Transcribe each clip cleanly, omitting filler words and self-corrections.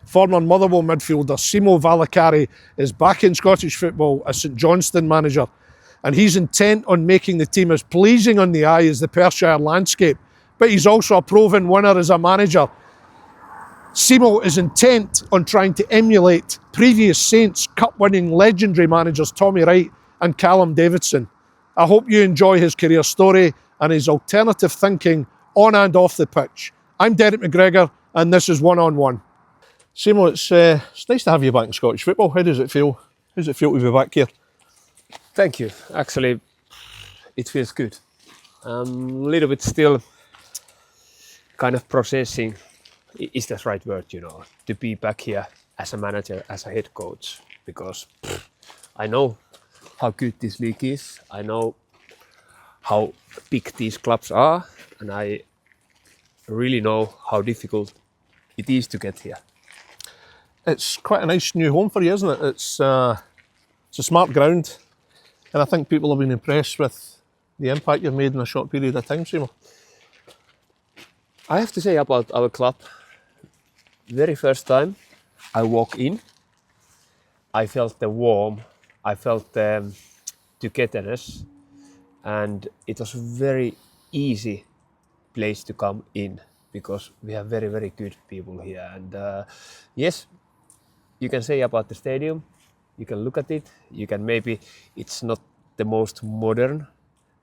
Former Motherwell midfielder Simo Valakari is back in Scottish football as St Johnstone manager, and he's intent on making the team as pleasing on the eye as the Perthshire landscape, but he's also a proven winner as a manager. Simo is intent on trying to emulate previous Saints Cup-winning legendary managers Tommy Wright and Callum Davidson. I hope you enjoy his career story and his alternative thinking on and off the pitch. I'm Derek McGregor, and this is One on One. Simo, it's nice to have you back in Scottish football. How does it feel? How does it feel to be back here? Thank you. Actually, it feels good. A little bit still kind of processing, is that right word, to be back here as a manager, as a head coach, because I know how good this league is. I know how big these clubs are, and I really know how difficult it is to get here. It's quite a nice new home for you, isn't it? It's a smart ground, and I think people have been impressed with the impact you've made in a short period of time, Simo. I have to say about our club, very first time I walk in, I felt the warmth, I felt the togetherness, and it was a very easy place to come in because we have very, very good people here. And yes, you can say about the stadium, you can look at it, you can maybe, it's not the most modern,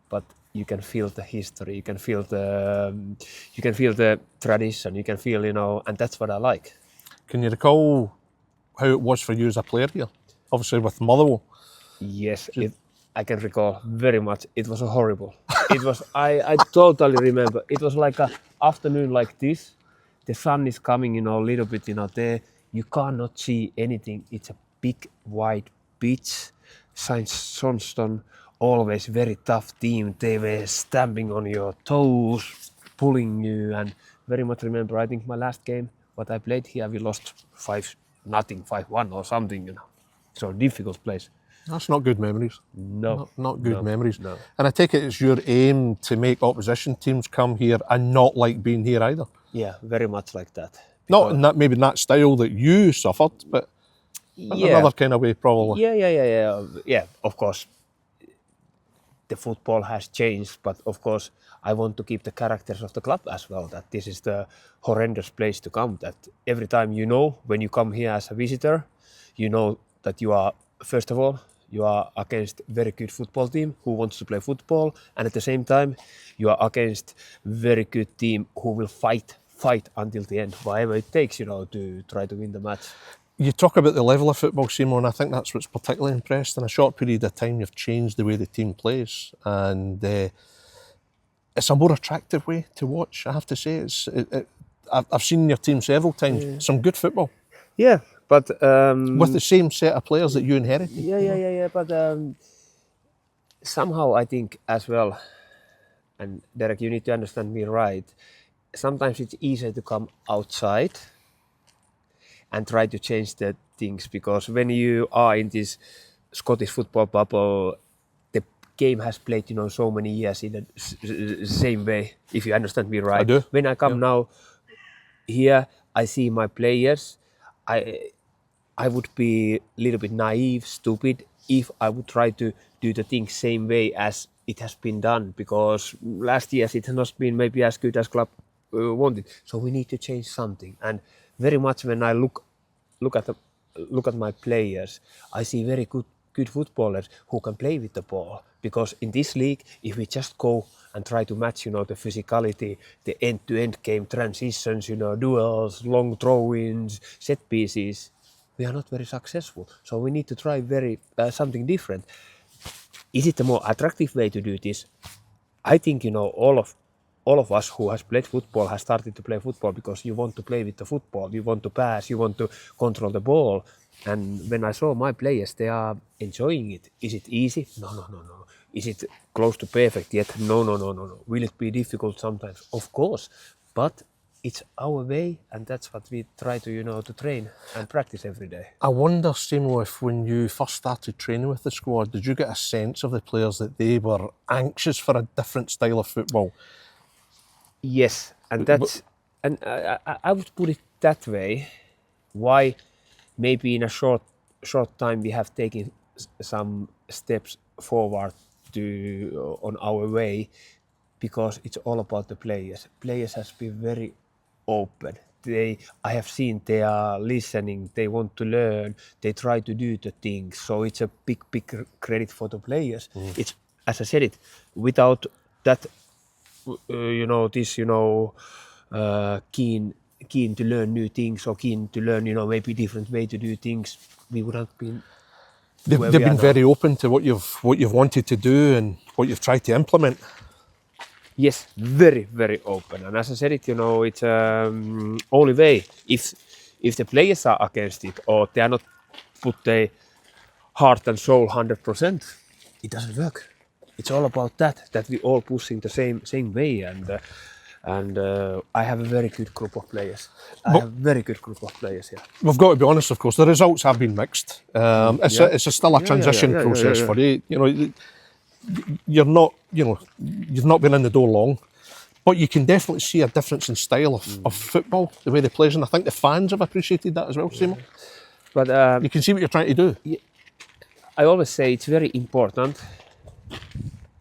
but you can feel the history, you can feel the tradition, you can feel, and that's what I like. Can you recall how it was for you as a player here? Obviously with Motherwell. Yes, I can recall very much. It was horrible. It was, I totally remember. It was like an afternoon like this. The sun is coming, a little bit, there. You cannot see anything. It's a big white beach. St Johnstone, always very tough team. They were stamping on your toes, pulling you, and very much remember. I think my last game, what I played here, we lost 5-0, 5-1 or something. So difficult place. That's not good memories. No. Not good memories. No. And I take it it's your aim to make opposition teams come here and not like being here either. Yeah, very much like that. Not in that, maybe in that style that you suffered, but another kind of way probably. Yeah, of course. The football has changed, but of course I want to keep the characters of the club as well, that this is the horrendous place to come, that every time when you come here as a visitor, you know that you are, first of all, you are against very good football team who wants to play football, and at the same time you are against very good team who will fight until the end, whatever it takes, to try to win the match. You talk about the level of football, Simo, and I think that's what's particularly impressed. In a short period of time, you've changed the way the team plays, and it's a more attractive way to watch, I have to say. I've seen your team several times. Yeah. Some good football. Yeah, but with the same set of players that you inherited. Yeah. But somehow I think as well, and Derek, you need to understand me right. Sometimes it's easier to come outside and try to change the things, because when you are in this Scottish football bubble, the game has played, so many years in the same way, if you understand me right. I do. When I come now here, I see my players, I would be a little bit naive, stupid, if I would try to do the things same way as it has been done, because last years it has not been maybe as good as club wanted. So we need to change something. And very much when I look at my players, I see very good footballers who can play with the ball. Because in this league, if we just go and try to match, the physicality, the end-to-end game transitions, duels, long throw-ins, set pieces, we are not very successful. So we need to try something different. Is it a more attractive way to do this? I think, all of us who has played football has started to play football because you want to play with the football, you want to pass, you want to control the ball. And when I saw my players, they are enjoying it. Is it easy? No. Is it close to perfect yet? No. Will it be difficult sometimes? Of course, but it's our way, and that's what we try to, to train and practice every day. I wonder, Simo, if when you first started training with the squad, did you get a sense of the players that they were anxious for a different style of football? Yes, and I would put it that way. why maybe in a short time we have taken some steps forward on our way, because it's all about the players. Players has been very open. I have seen they are listening, they want to learn, they try to do the things. So it's a big credit for the players. It's, as I said it, without that, keen to learn new things, or keen to learn, maybe different way to do things, we would have been. They've been very open to what you've wanted to do and what you've tried to implement. Yes, very open. And as I said it, it's only way if the players are against it, or they are not put their heart and soul 100%, it doesn't work. It's all about that we all pushing the same way, and I have a very good group of players. Yeah. We've got to be honest, of course, the results have been mixed. It's still a transition process for you. You've not been in the door long, but you can definitely see a difference in style of football, the way they play, and I think the fans have appreciated that as well, Simo. But you can see what you're trying to do. I always say it's very important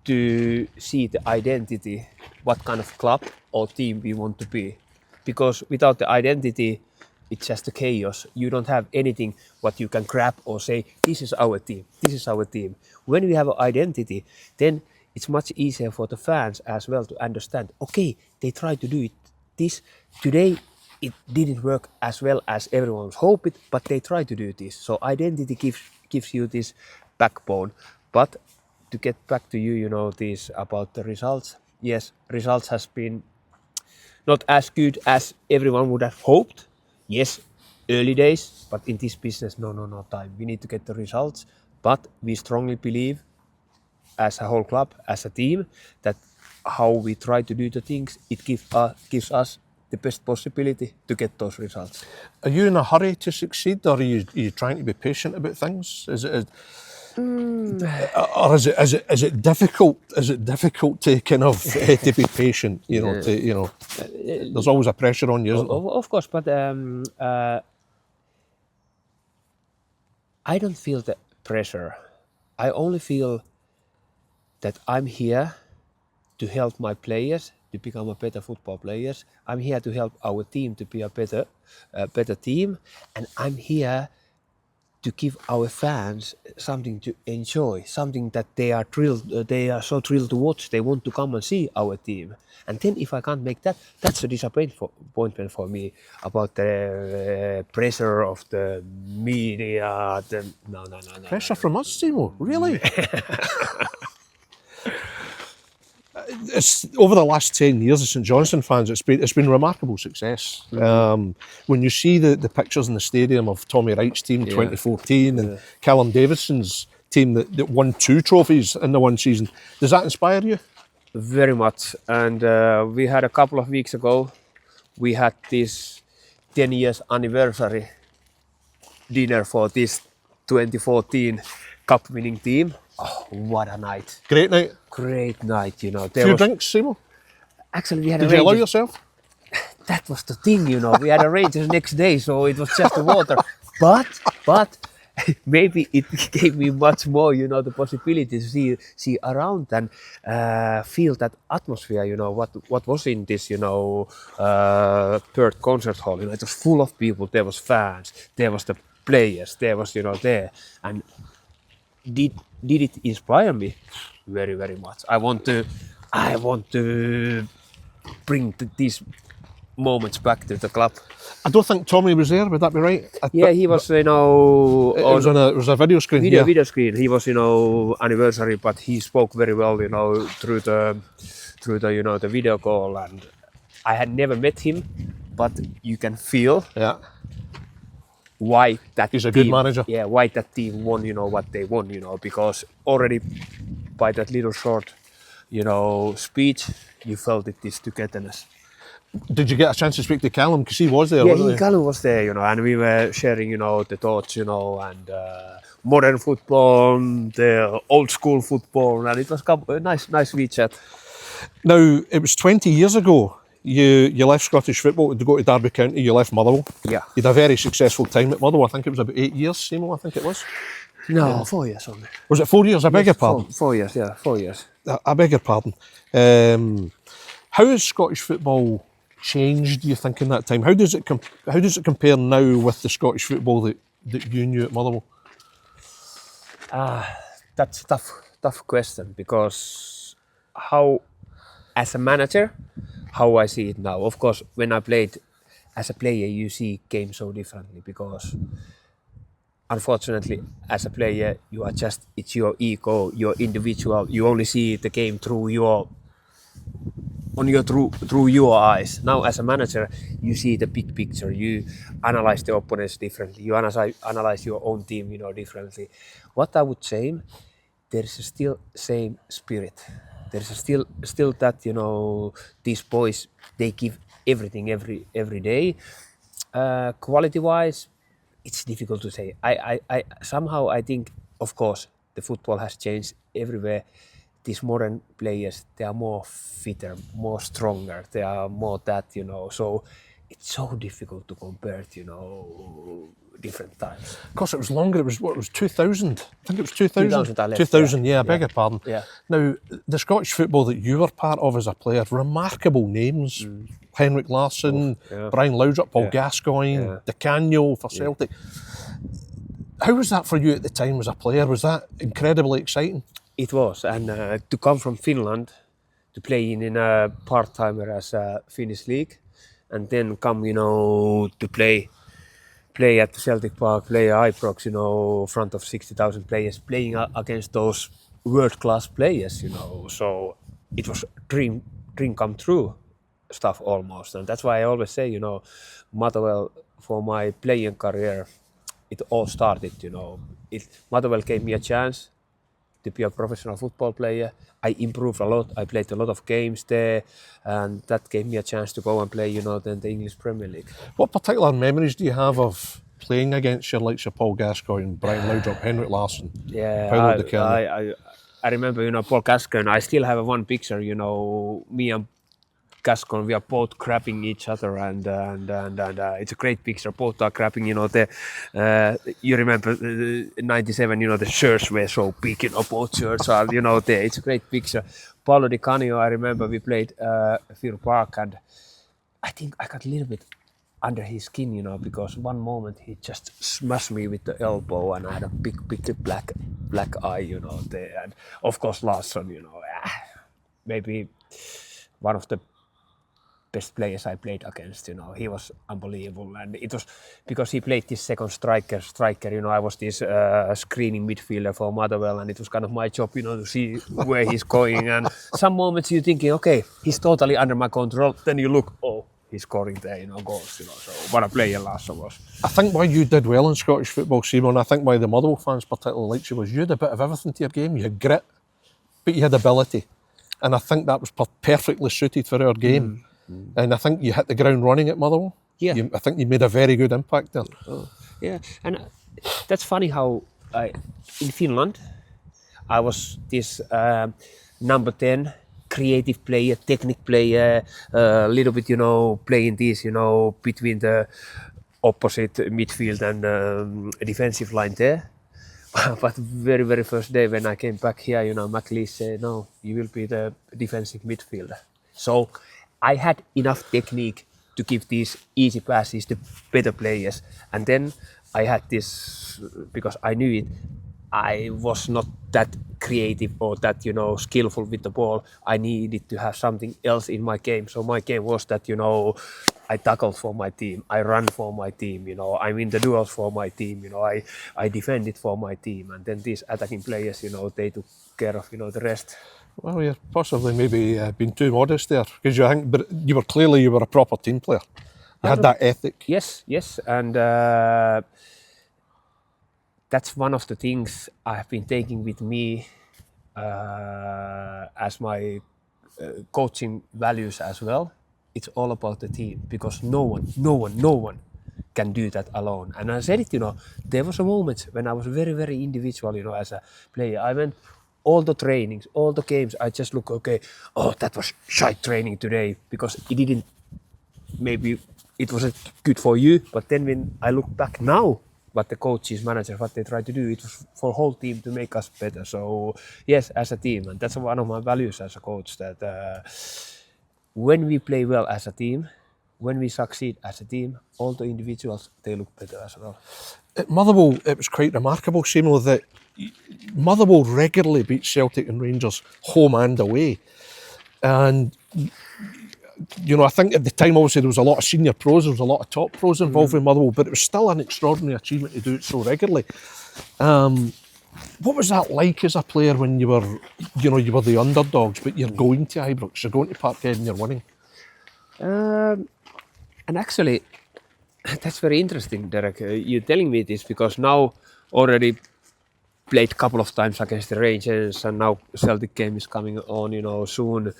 to see the identity, what kind of club or team we want to be, because without the identity, it's just a chaos. You don't have anything what you can grab or say, this is our team, this is our team. When we have an identity, then it's much easier for the fans as well to understand, okay, they try to do it this. Today, it didn't work as well as everyone was hoping, but they try to do this. So identity gives you this backbone. But to get back to you, this about the results. Yes, results has been not as good as everyone would have hoped. Yes, early days, but in this business, no time. We need to get the results, but we strongly believe, as a whole club, as a team, that how we try to do the things, it gives us the best possibility to get those results. Are you in a hurry to succeed, or are you trying to be patient about things? Or is it difficult? Is it difficult to kind of to be patient? There's always a pressure on you, isn't there? Of course, but I don't feel the pressure. I only feel that I'm here to help my players to become a better football players. I'm here to help our team to be a better team, and I'm here to give our fans something to enjoy, something that they are so thrilled to watch. They want to come and see our team. And then if I can't make that, that's a disappointment for me about the pressure of the media. No. Pressure from us, Simo? Really? It's over the last 10 years as St Johnstone fans, it's been remarkable success. When you see the pictures in the stadium of Tommy Wright's team 2014 and Callum Davidson's team that won 2 trophies in the one season, does that inspire you? Very much. And we had a couple of weeks ago, we had this 10 years anniversary dinner for this 2014 cup winning team. Oh, what a night. Great night. Great night, Few drinks, Simo? Actually, we had Did you allow yourself? That was the thing, We had a Rangers next day, so it was just the water. But maybe it gave me much more, the possibility to see around and feel that atmosphere, what was in this, Perth concert hall. It was full of people. There was fans, there was the players, there was, there. And did it inspire me? Very, very much. I want to bring these moments back to the club. I don't think Tommy was there. Would that be right? He was, It was a video screen. Video screen. He was, anniversary, but he spoke very well, through the the video call. And I had never met him, but you can feel. Yeah. Why that he's a good manager. Yeah, why that team won, what they won, because already by that little short, speech, you felt this togetherness. Did you get a chance to speak to Callum? Because he was there, yeah, wasn't he? Callum was there, and we were sharing, the thoughts, and modern football, the old school football, and it was a nice wee chat. Now, it was 20 years ago you left Scottish football to go to Derby County. You left Motherwell. Yeah. You had a very successful time at Motherwell. I think it was about 8 years, Simo, I think it was. No, 4 years only. Was it 4 years? I beg your pardon. 4 years, yeah, 4 years. I beg your pardon. How has Scottish football changed, do you think, in that time? How does it compare now with the Scottish football that you knew at Motherwell? That's a tough question, because as a manager, how I see it now. Of course, when I played as a player, you see games so differently, because unfortunately, as a player, it's your ego, your individual. You only see the game through your eyes. Now, as a manager, you see the big picture. You analyze the opponents differently. You analyze your own team, differently. What I would say, there is still same spirit. There's still that, these boys, they give everything every day. Quality-wise, it's difficult to say. I somehow I think, of course, the football has changed everywhere. These modern players, they are more fitter, more stronger. They are more that, So it's so difficult to compare, different times. Of course, it was longer. It was 2000. I think it was 2000. 2000 I left, 2000, yeah, I beg your pardon. Yeah. Now, the Scottish football that you were part of as a player, remarkable names. Henrik Larsson, Brian Laudrup, Paul Gascoigne, Di Canio for Celtic. How was that for you at the time as a player? Was that incredibly exciting? It was, and to come from Finland, to play in a part-timer as a Finnish league, and then come, to play at the Celtic Park, play at Ibrox, front of 60,000 players, playing against those world-class players, So it was dream come true stuff almost, and that's why I always say, Motherwell, for my playing career, it all started, Motherwell gave me a chance to be a professional football player. I improved a lot. I played a lot of games there, and that gave me a chance to go and play, then the English Premier League. What particular memories do you have of playing against your likes of Paul Gascoigne, Brian Laudrup, Henrik Larsson, Paolo Di Canio? I remember, Paul Gascoigne. I still have one picture, me and Gascoigne, we are both grabbing each other, and it's a great picture. Both are grabbing, you remember 97, the shirts were so big, both shirts are, there. It's a great picture. Paolo Di Canio, I remember we played Fir Park, and I think I got a little bit under his skin, because one moment he just smashed me with the elbow, and I had a big black eye, there. And of course Larsson, maybe one of the best players I played against, he was unbelievable, and it was because he played this second striker. I was this screening midfielder for Motherwell, and it was kind of my job, to see where he's going. And some moments you're thinking, okay, he's totally under my control. Then you look, oh, he's scoring there, goals. So what a player Larsson was. I think why you did well in Scottish football, Simo, and I think why the Motherwell fans particularly liked you, was you had a bit of everything to your game. You had grit, but you had ability, and I think that was perfectly suited for our game. And I think you hit the ground running at Motherwell. Yeah. I think you made a very good impact there. Oh, yeah, and that's funny how in Finland I was this number 10 creative player, technique player, a little bit, playing this, between the opposite midfield and defensive line there. But very, very first day when I came back here, McLeish said, no, you will be the defensive midfielder. So I had enough technique to give these easy passes to better players. And then I had this, because I knew it, I was not that creative or that, skillful with the ball. I needed to have something else in my game. So my game was that, I tackled for my team, I ran for my team, I'm in the duels for my team, I defended for my team. And then these attacking players, they took care of, the rest. Well, you're possibly maybe been too modest there, because but you were a proper team player. You had that ethic. Yes, and that's one of the things I have been taking with me as my coaching values as well. It's all about the team, because no one can do that alone. And I said it, there was a moment when I was very, very individual, as a player. I went all the trainings, all the games, I just look, okay, oh, that was shite training today because it didn't, maybe it wasn't good for you. But then when I look back now, what the coaches, managers, what they try to do, it was for whole team to make us better. So yes, as a team, and that's one of my values as a coach, that when we play well as a team, when we succeed as a team, all the individuals, they look better as well. At Motherwell, it was quite remarkable, Simo, that Motherwell regularly beat Celtic and Rangers home and away. And, you know, I think at the time, obviously, there was a lot of senior pros, there was a lot of top pros involved in Motherwell, but it was still an extraordinary achievement to do it so regularly. What was that like as a player when you were, you know, you were the underdogs, but you're going to Ibrox, you're going to Parkhead and you're winning? And actually, that's very interesting, Derek. You're telling me this because now already played a couple of times against the Rangers, and now Celtic game is coming on, you know, soon.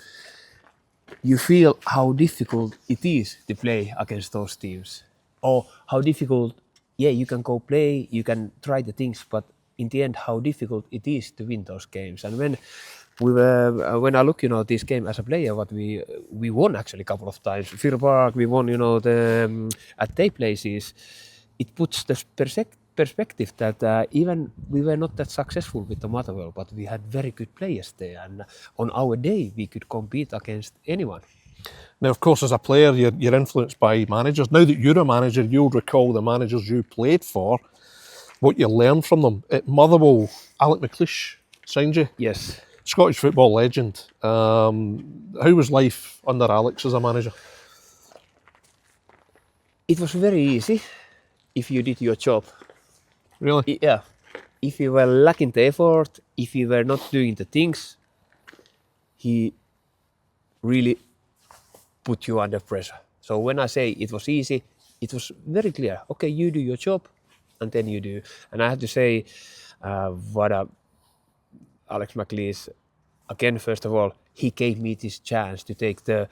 You feel how difficult it is to play against those teams, or how difficult. Yeah, you can go play, you can try the things, but in the end, how difficult it is to win those games. And when I look, you know, this game as a player, what we won actually a couple of times. Fir Park, we won, you know, at their places. It puts the perspective that even we were not that successful with the Motherwell, but we had very good players there, and on our day we could compete against anyone. Now, of course, as a player, you're influenced by managers. Now that you're a manager, you'll recall the managers you played for, what you learned from them. At Motherwell, Alex McLeish signed you. Yes. Scottish football legend. How was life under Alex as a manager? It was very easy if you did your job. Really? Yeah. If you were lacking the effort, if you were not doing the things, he really put you under pressure. So when I say it was easy, it was very clear. Okay, you do your job, and then you do. And I have to say, Alex McLeish, again, first of all, he gave me this chance to take the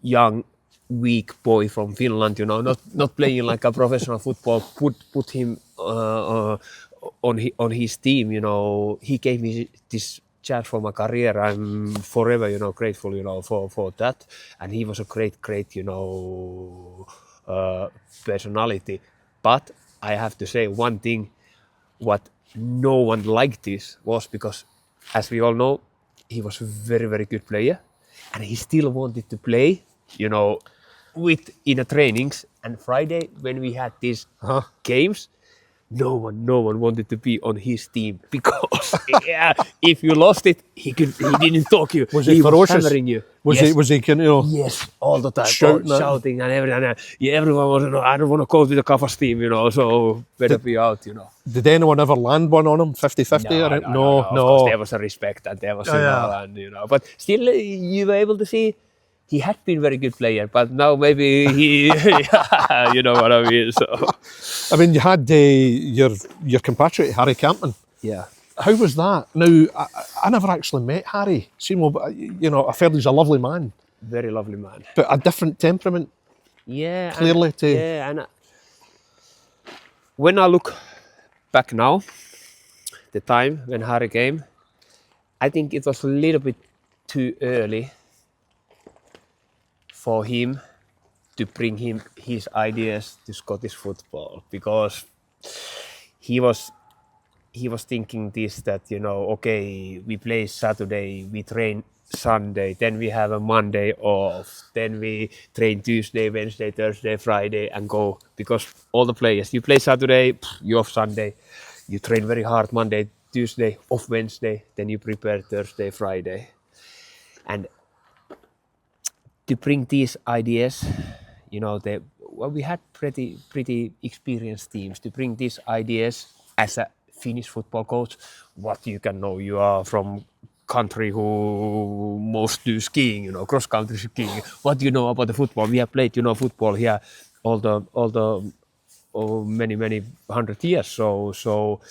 young, weak boy from Finland, you know, not playing like a professional football, put him on his team, you know. He gave me this chance for my career. I'm forever, you know, grateful, you know, for that. And he was a great, you know, personality. But I have to say one thing, what no one liked this was because, as we all know, he was a very good player, and he still wanted to play, you know, in the trainings. And Friday, when we had these games, no one wanted to be on his team because if you lost it, he didn't talk you. Was he ferocious? Was hammering you. Was he you know? Yes, all the time, shouting and everything. Yeah, everyone was, you know, I don't want to go to the Kafas team, you know, so better be out, you know. Did anyone ever land one on him, 50-50? No. Of course, there was a respect, and there was, and you know, but still, you were able to see. He had been a very good player, but now maybe he, you know what I mean. So, I mean, you had your compatriot Harry Campman. Yeah. How was that? Now, I never actually met Harry. Simo, you know, I felt he's a lovely man. Very lovely man. But a different temperament. Yeah. Clearly. And when I look back now, the time when Harry came, I think it was a little bit too early for him to bring his ideas to Scottish football, because he was thinking this, that, you know, okay, we play Saturday, we train Sunday, then we have a Monday off, then we train Tuesday, Wednesday, Thursday, Friday, and go, because all the players, you play Saturday, you off Sunday, you train very hard Monday, Tuesday, off Wednesday, then you prepare Thursday, Friday. And to bring these ideas, you know, we had pretty experienced teams, to bring these ideas as a Finnish football coach. What you can know, you are from country who most do skiing, you know, cross country skiing. What do you know about the football? We have played, you know, football here all the many 100 years. So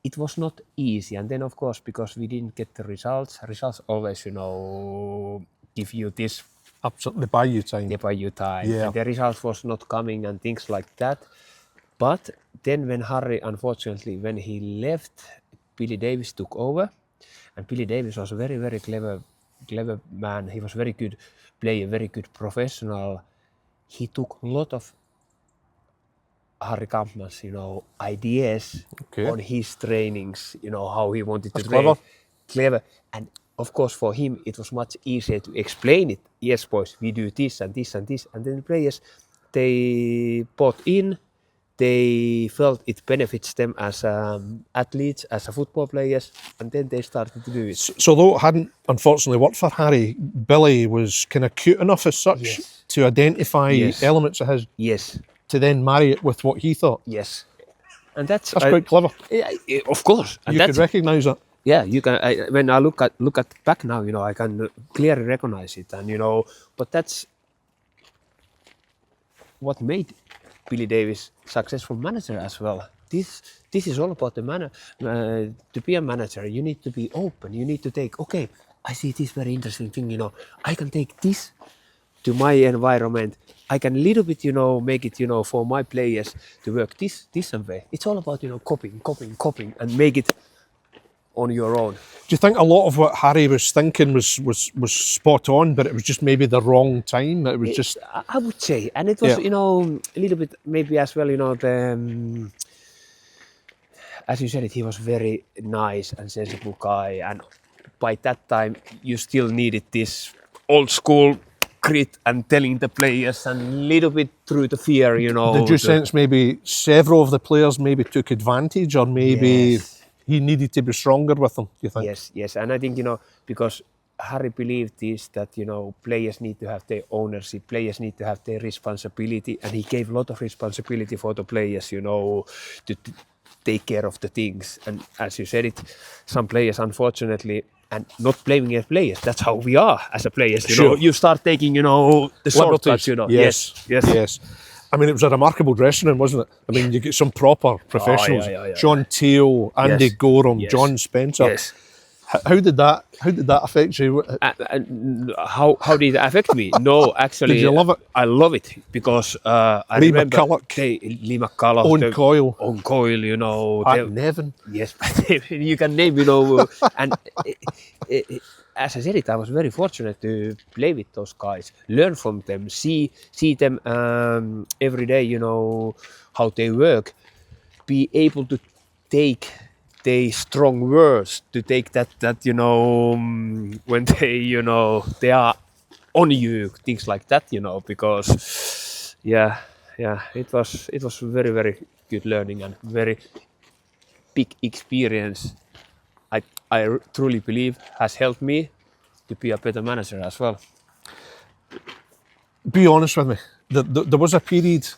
it was not easy. And then, of course, because we didn't get the results always, you know, give you this. Absolutely, they buy you time. Yeah. And the results was not coming and things like that. But then when Harry, unfortunately, when he left, Billy Davies took over. And Billy Davies was a very, very clever man. He was very good player, very good professional. He took a lot of Harry Kampman's, ideas on his trainings, how he wanted to train. Clever. And of course, for him, it was much easier to explain it. Yes, boys, we do this and this and this. And then the players, they bought in. They felt it benefits them as athletes, as football players, and then they started to do it. So though it hadn't unfortunately worked for Harry, Billy was kind of cute enough as such to identify elements of his to then marry it with what he thought. Yes. And that's quite clever. Yeah, of course. And you could recognise that. Yeah, you can. When I look at back now, I can clearly recognise it, and but that's what made Billy Davies successful manager as well. This is all about the to be a manager, you need to be open. You need to take, okay, I see this very interesting thing, I can take this to my environment. I can little bit, make it, for my players to work this way. It's all about, copying and make it on your own. Do you think a lot of what Harry was thinking was spot on, but it was just maybe the wrong time? It was just... I would say. And it was, a little bit maybe as well, as you said it, he was very nice and sensible guy. And by that time, you still needed this old school grit and telling the players and a little bit through the fear, Did you sense maybe several of the players maybe took advantage, or maybe... He needed to be stronger with them, do you think? Yes. And I think, because Harry believed this, that, players need to have their ownership, players need to have their responsibility, and he gave a lot of responsibility for the players, to take care of the things. And as you said it, some players, unfortunately, and not blaming as players, that's how we are as a players, you start taking, the shortcuts, Yes. I mean, it was a remarkable dressing room, wasn't it? I mean, you get some proper professionals. John Teal, Andy Goram, John Spencer. Yes. How did that affect you? How did it affect me? No, actually. Did you love it? I love it because I Lee remember McCulloch, Lee McCulloch, Owen Coyle, Nevin. Yes, you can name, and as I said it, I was very fortunate to play with those guys, learn from them, see them every day, how they work, be able to take the strong words, to take that when they are on you, things like that, because it was very, very good learning and very big experience. I truly believe has helped me to be a better manager as well. Be honest with me. There was a period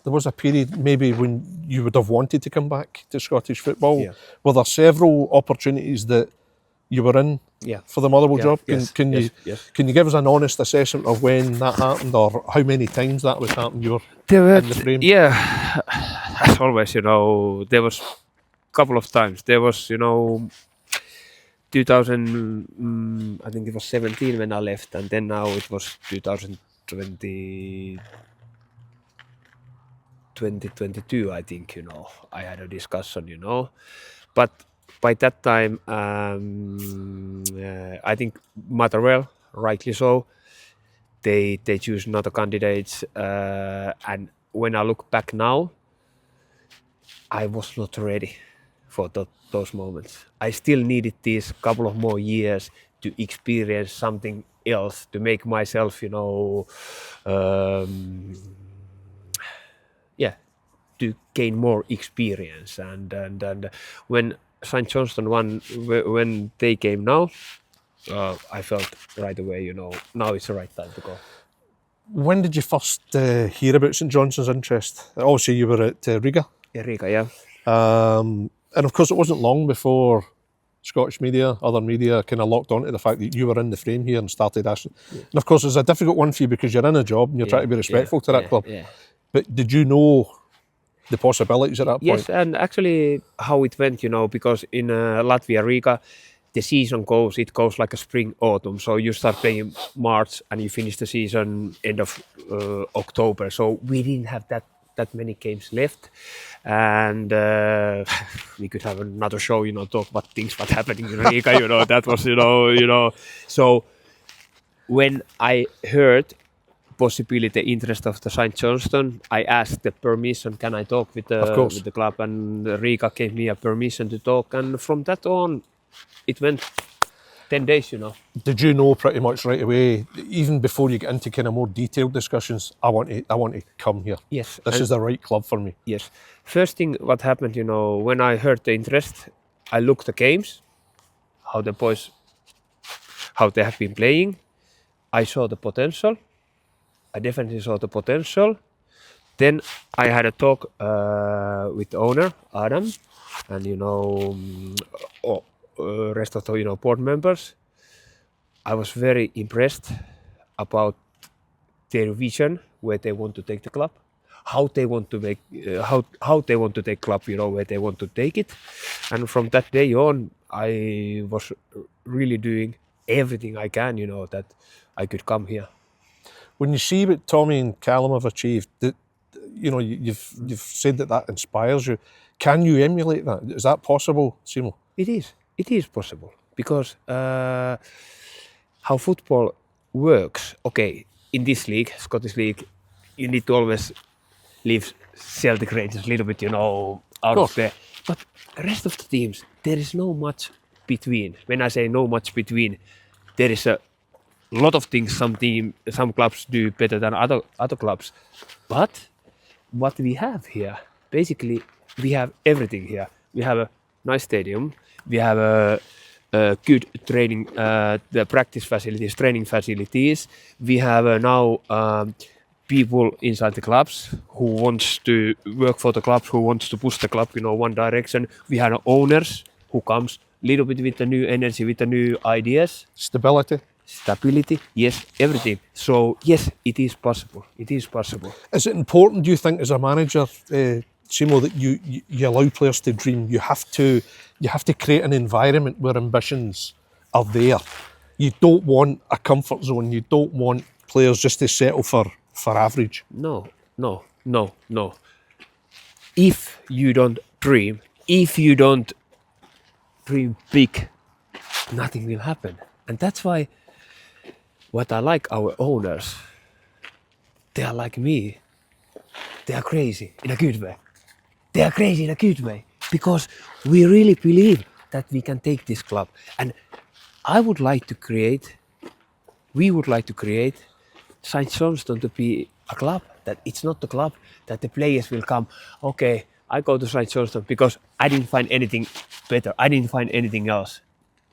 maybe when you would have wanted to come back to Scottish football. Yeah. Were there several opportunities that you were in for the Motherwell job? Can you give us an honest assessment of when that happened, or how many times that would happen? You were in the frame. Yeah, as always, there was a couple of times. There was, 2000, I think it was 17 when I left, and then now it was 2022, I think, I had a discussion, but by that time, I think Motherwell, rightly so, they choose another candidates, and when I look back now, I was not ready for those moments. I still needed these couple of more years to experience something else, to make myself, to gain more experience. And when St Johnstone won, when they came now, I felt right away, now it's the right time to go. When did you first hear about St Johnstone's interest? Obviously, you were at Riga. Yeah, Riga, yeah. And of course, it wasn't long before Scottish media, other media, kind of locked onto the fact that you were in the frame here and started asking. Yeah. And of course, it's a difficult one for you because you're in a job and you're trying to be respectful to that club. Yeah. But did you know the possibilities at that point? Yes, and actually how it went, because in Latvia, Riga, the season goes like a spring, autumn. So you start playing March and you finish the season end of October. So we didn't have that that many games left, and we could have another show, talk about things what happening in Riga. That was, So when I heard possibility, interest of the St Johnstone, I asked the permission. Can I talk with the club? And Riga gave me a permission to talk, and from that on, it went 10 days. Did you know pretty much right away, even before you get into kind of more detailed discussions, I want to come here? Yes. This is the right club for me. Yes. First thing what happened, when I heard the interest, I looked the games, how the boys, how they have been playing. I saw the potential. I definitely saw the potential. Then I had a talk with the owner, Adam, and rest of the board members. I was very impressed about their vision, where they want to take the club, how they want to make, how they want to take club, where they want to take it. And from that day on, I was really doing everything I can, that I could come here. When you see what Tommy and Callum have achieved, you've said that inspires you. Can you emulate that? Is that possible, Simo? It is. It is possible, because how football works. Okay, in this league, Scottish League, you need to always leave Celtic Rangers a little bit, out of there. But the rest of the teams, there is no much between. When I say no much between, there is a lot of things some clubs do better than other clubs. But what we have here, basically, we have everything here. We have a nice stadium. We have a good training, the practice facilities, training facilities. We have now people inside the clubs who wants to work for the clubs, who wants to push the club, one direction. We have owners who comes a little bit with the new energy, with the new ideas. Stability, yes, everything. So yes, it is possible. It is possible. Is it important, do you think, as a manager, Simo, that you allow players to dream? You have to create an environment where ambitions are there. You don't want a comfort zone. You don't want players just to settle for average. No. If you don't dream, if you don't dream big, nothing will happen. And that's why what I like our owners, they are like me. They are crazy in a good way. They are crazy in a good way, because we really believe that we can take this club. And we would like to create St Johnstone to be a club that it's not the club that the players will come, okay, I go to St Johnstone because I didn't find anything better, I didn't find anything else.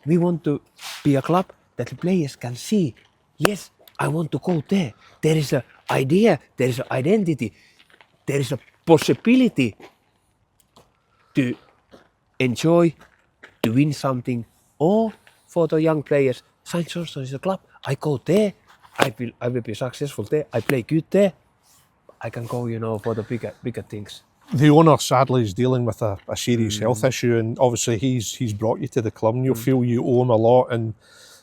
We want to be a club that the players can see, yes, I want to go there. There is an idea, there is an identity, there is a possibility to enjoy, to win something, or for the young players, St Johnstone is a club. I go there, I will be successful there, I play good there, I can go, for the bigger things. The owner, sadly, is dealing with a serious health issue, and obviously he's brought you to the club, and you feel you owe him a lot. And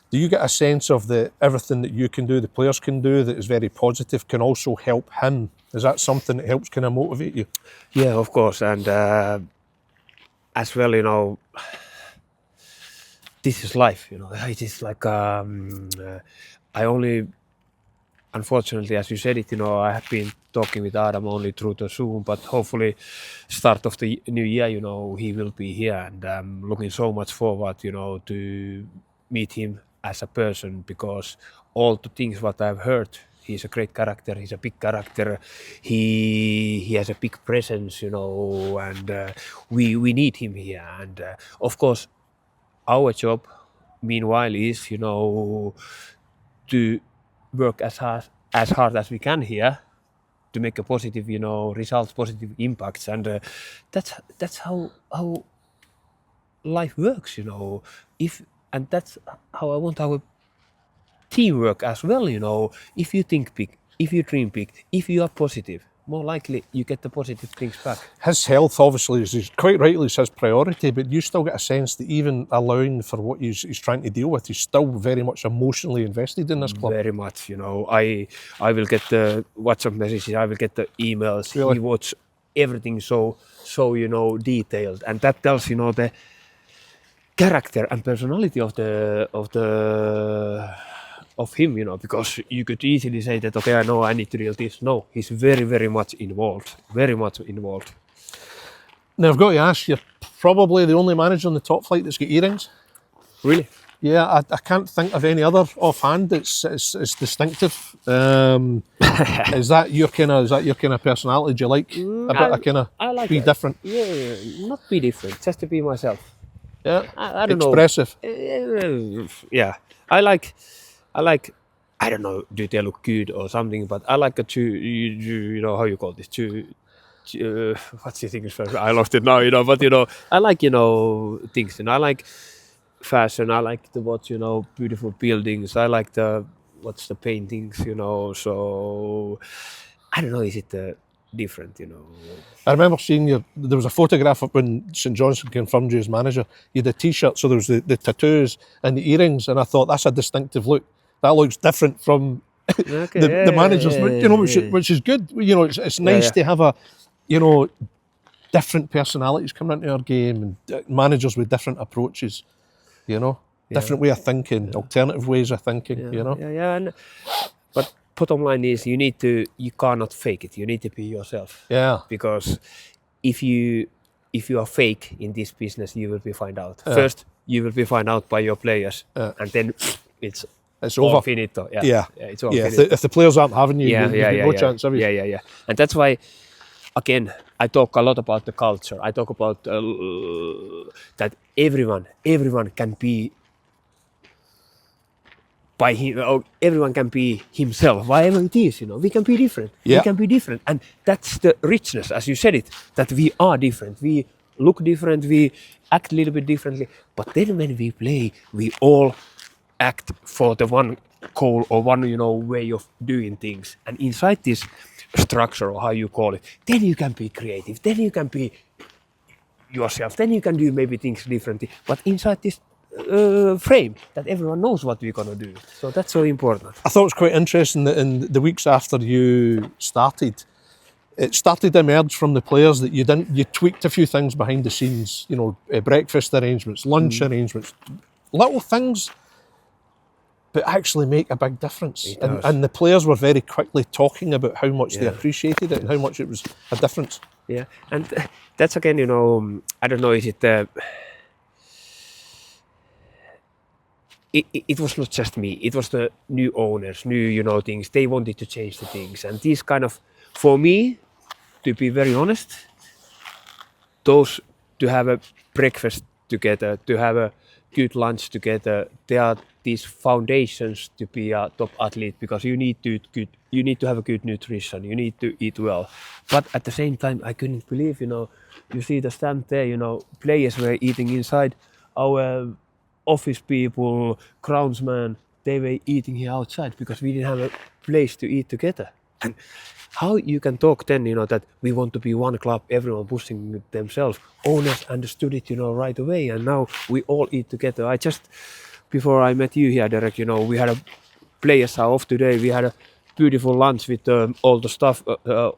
do you get a sense of everything that you can do, the players can do, that is very positive, can also help him? Is that something that helps kind of motivate you? Yeah, of course, and as well, this is life. It is like I only. Unfortunately, as you said it, I have been talking with Adam only through the Zoom, but hopefully start of the new year, he will be here, and I'm looking so much forward, to meet him as a person, because all the things what I've heard, he's a great character, he's a big character, he has a big presence, and we need him here. And of course, our job, meanwhile, is, to work as hard as we can here to make a positive, results, positive impacts, and that's how life works, and that's how I want our teamwork as well, If you think big, if you dream big, if you are positive, more likely you get the positive things back. His health, obviously, is quite rightly his priority, but you still get a sense that even allowing for what he's trying to deal with, he's still very much emotionally invested in this club. Very much, I will get the WhatsApp messages, I will get the emails. Really? He watches everything so detailed, and that tells the character and personality of him, because you could easily say that, okay, I know I need to deal this. No, he's very, very much involved. Now, I've got to ask, you're probably the only manager on the top flight that's got earrings. Really? Yeah, I can't think of any other offhand that's distinctive. Is that your kind of personality? Do you like I like be that. different? Yeah, not be different, just to be myself. Yeah, I don't expressive. know. Yeah, I like. I don't know. Do they look good or something? But I like how you call this? What's the thing? I lost it now. But I like things. I like fashion. I like to watch beautiful buildings. I like the paintings. So I don't know. Is it different? I remember seeing there was a photograph up when St Johnstone confirmed you as manager. You had a T-shirt, so there was the tattoos and the earrings, and I thought that's a distinctive look. That looks different from the managers, which is good. It's nice to have different personalities coming into our game and managers with different approaches. Different way of thinking, alternative ways of thinking. But bottom line is you cannot fake it. You need to be yourself. Yeah. Because if you are fake in this business, you will be found out. First, you will be found out by your players, and then it's over. Finito. It's over. If the players aren't having you, you've got no chance, have you? Yeah. And that's why, again, I talk a lot about the culture. I talk about that everyone can be by him. Everyone can be himself, whatever it is. We can be different. Yeah. We can be different, and that's the richness, as you said it. That we are different. We look different. We act a little bit differently. But then when we play, we all act for the one goal or one way of doing things, and inside this structure, or how you call it, then you can be creative, then you can be yourself, then you can do maybe things differently, but inside this frame that everyone knows what we're gonna do. So that's so important. I thought it was quite interesting that in the weeks after you started, it started to emerge from the players that you tweaked a few things behind the scenes, breakfast arrangements, lunch arrangements, little things, but actually make a big difference. And the players were very quickly talking about how much they appreciated it and how much it was a difference. Yeah, and that's again, I don't know, is it it was not just me, it was the new owners, new, things, they wanted to change the things. And these kind of, for me, to be very honest, those to have a breakfast together, to have a good lunch together, they are these foundations to be a top athlete, because you need to have a good nutrition, you need to eat well. But at the same time, I couldn't believe, you see the stand there, players were eating inside, our office people, groundsmen, they were eating here outside because we didn't have a place to eat together. And how you can talk then, that we want to be one club, everyone pushing themselves. Owners understood it, right away, and now we all eat together. Before I met you here, Derek, we had a players are off today. We had a beautiful lunch with all the staff,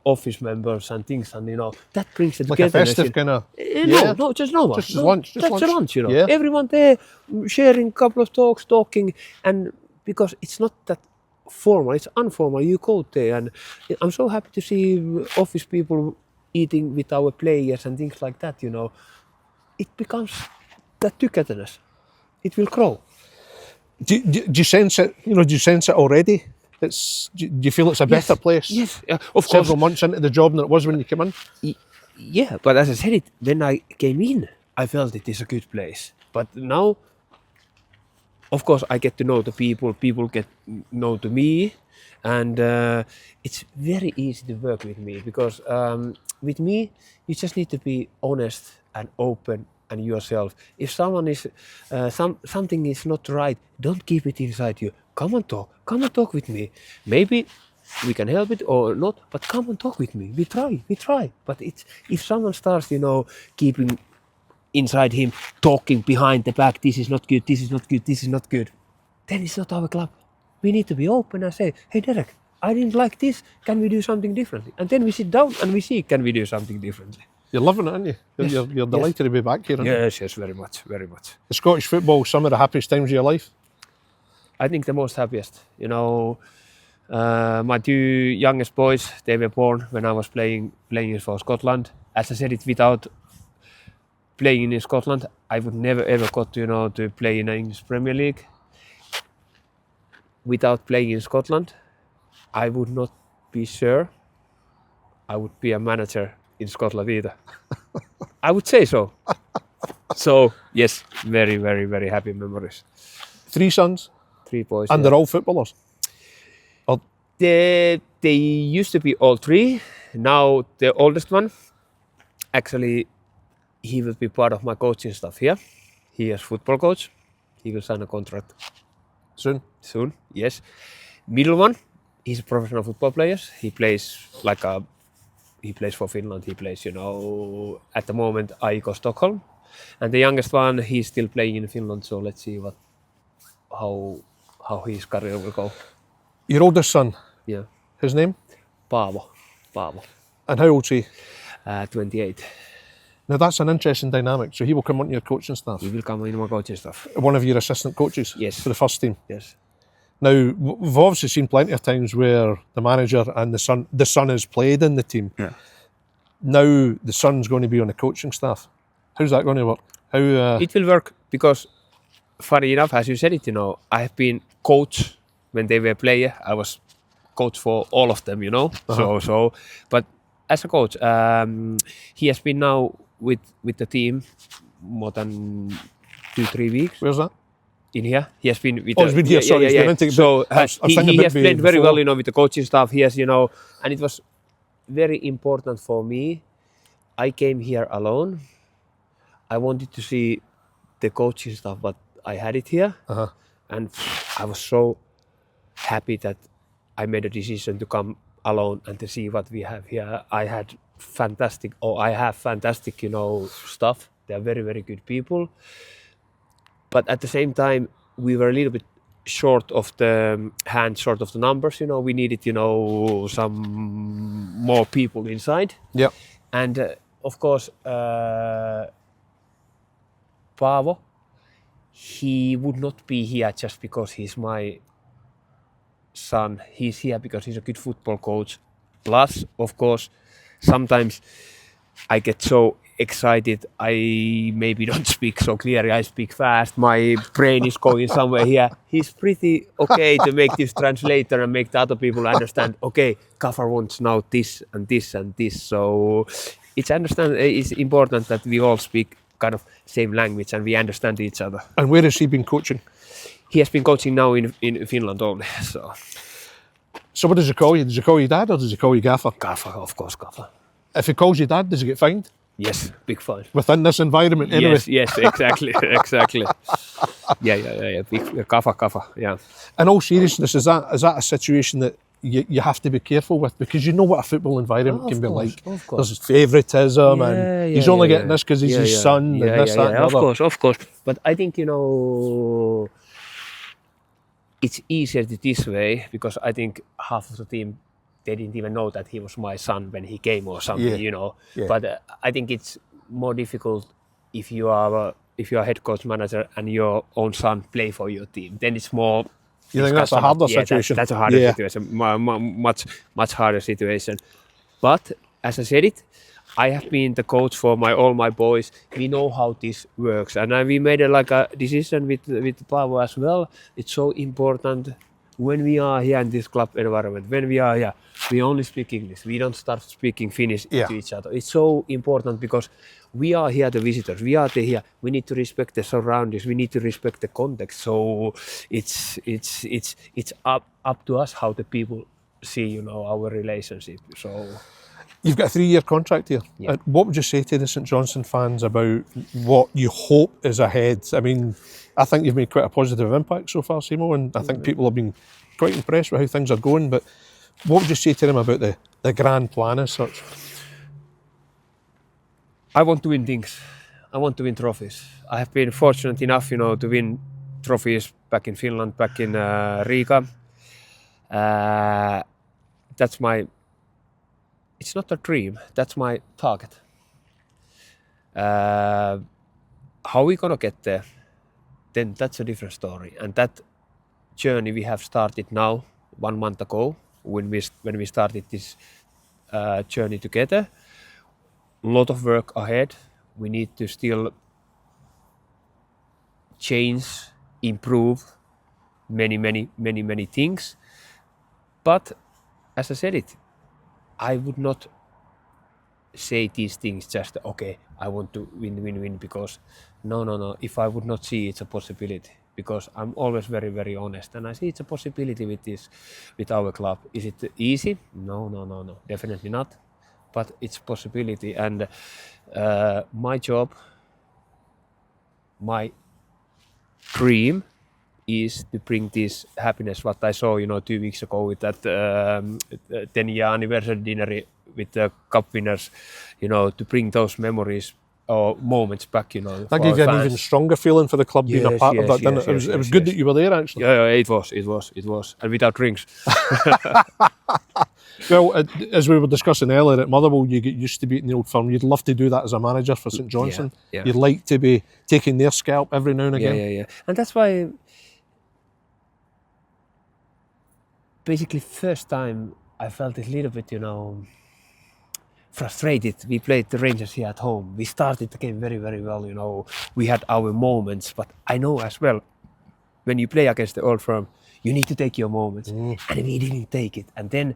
office members and things, and that brings it together. Like a festive kind of. No, just normal. Just lunch. Just a lunch, Yeah. Everyone there sharing a couple of talking, and because it's not that formal, it's informal. You go there, and I'm so happy to see office people eating with our players and things like that. It becomes that togetherness. It will grow. Do you sense it? Do you sense it already? Do you feel it's a better place? Yes, of course. Several months into the job than it was when you came in. Yeah, but as I said it, when I came in, I felt it is a good place. But now, of course, I get to know the people. People get know to me, and it's very easy to work with me, because with me, you just need to be honest and open and yourself. If someone is something is not right, don't keep it inside you. Come and talk with me. Maybe we can help it or not, but come and talk with me. We try. But it's if someone starts, keeping inside him, talking behind the back, this is not good, this is not good, this is not good, then it's not our club. We need to be open and say, hey Derek, I didn't like this, can we do something differently? And then we sit down and we see, can we do something differently? You're loving it, aren't you? Yes. You're delighted to be back here, aren't you? Yes, very much. The Scottish football, some of the happiest times of your life? I think the most happiest. My two youngest boys, they were born when I was playing for Scotland. As I said it, without playing in Scotland, I would never ever got to play in the English Premier League. Without playing in Scotland, I would not be sure I would be a manager in Scotland either. I would say so. So yes, very, very, very happy memories. 3 sons? 3 boys. And they're all footballers? They used to be all 3. Now the oldest one, actually, he will be part of my coaching staff here. He is football coach. He will sign a contract soon. Yes. Middle one, he's a professional football player. He plays for Finland. He plays, at the moment AIK Stockholm. And the youngest one, he's still playing in Finland. So let's see how his career will go. Your oldest son? Yeah. His name? Paavo. And how old's he? 28. Now that's an interesting dynamic. So he will come onto your coaching staff? He will come in my coaching staff. One of your assistant coaches? Yes. For the first team? Yes. Now, we've obviously seen plenty of times where the manager and the son has played in the team. Yeah. Now the son's going to be on the coaching staff. How's that going to work? It will work because, funny enough, as you said it, I have been coach when they were player. I was coach for all of them, Uh-huh. But as a coach, he has been now with the team more than 2-3 weeks. Where's that? In here, he has been with. He's been here. Sorry, yeah. So he has played very well, with the coaching staff. He has, and it was very important for me. I came here alone. I wanted to see the coaching staff, but I had it here, Uh-huh. and I was so happy that I made a decision to come alone and to see what we have here. I have fantastic staff. They are very, very good people. But at the same time, we were a little bit short of the numbers. We needed, some more people inside. Yeah. And of course, Paavo, he would not be here just because he's my son. He's here because he's a good football coach. Plus, of course, sometimes I get so excited, I maybe don't speak so clearly, I speak fast, my brain is going somewhere here. He's pretty okay to make this translator and make the other people understand, okay, Kafar wants now this and this and this. So it's important that we all speak kind of same language and we understand each other. And where has he been coaching? He has been coaching now in Finland only. So what does he call you? Does he call you dad or does he call you gaffer? Gaffer, of course, gaffer. If he calls you dad, does he get fined? Yes, big fine. Within this environment, anyway. Yes, exactly. Yeah. Big kaffa, yeah. In all seriousness, is that a situation that you have to be careful with, because you know what a football environment can be like. Of course. There's favouritism, and he's only getting this because he's his son, and this, that, and other. Of course. But I think it's easier this way because I think half of the team, they didn't even know that he was my son when he came or something, Yeah. But I think it's more difficult if you are head coach manager and your own son play for your team. Then it's more. You think that's a harder situation? That's a harder situation. Much harder situation. But as I said it, I have been the coach for all my boys. We know how this works, and we made a decision with Paavo as well. It's so important. When we are here in this club environment, when we are here, we only speak English. We don't start speaking Finnish to each other. It's so important because we are here the visitors. We are here. We need to respect the surroundings. We need to respect the context. So it's up to us how the people see, our relationship. So you've got a 3-year contract here. Yeah. What would you say to the St Johnstone fans about what you hope is ahead? I mean, I think you've made quite a positive impact so far, Simo, and I think people have been quite impressed with how things are going. But What would you say to them about the grand plan as such? I want to win things. I want to win trophies. I have been fortunate enough, to win trophies back in Finland, back in Riga. That's my. It's not a dream. That's my target. How we gonna get there? Then that's a different story. And that journey we have started now, 1 month ago, when we started this journey together. A lot of work ahead. We need to still change, improve many things. But as I said it, I would not say these things just, okay, I want to win, because no. If I would not see it's a possibility, because I'm always very honest, and I see it's a possibility with our club. Is it easy? No, definitely not. But it's a possibility, and my job, my dream is to bring this happiness, what I saw, 2 weeks ago with that 10-year anniversary dinner with the cup winners, to bring those memories or moments back, That gave you an even stronger feeling for the club being a part of that, didn't it? It was good that you were there, actually. Yeah, it was, and without drinks. Well, as we were discussing earlier, at Motherwell, you get used to beating the old firm. You'd love to do that as a manager for St Johnstone. Yeah. You'd like to be taking their scalp every now and again. Yeah. And that's why, basically, first time I felt a little bit, frustrated. We played the Rangers here at home. We started the game very well, We had our moments, but I know as well, when you play against the old firm, you need to take your moments. And we didn't take it. And then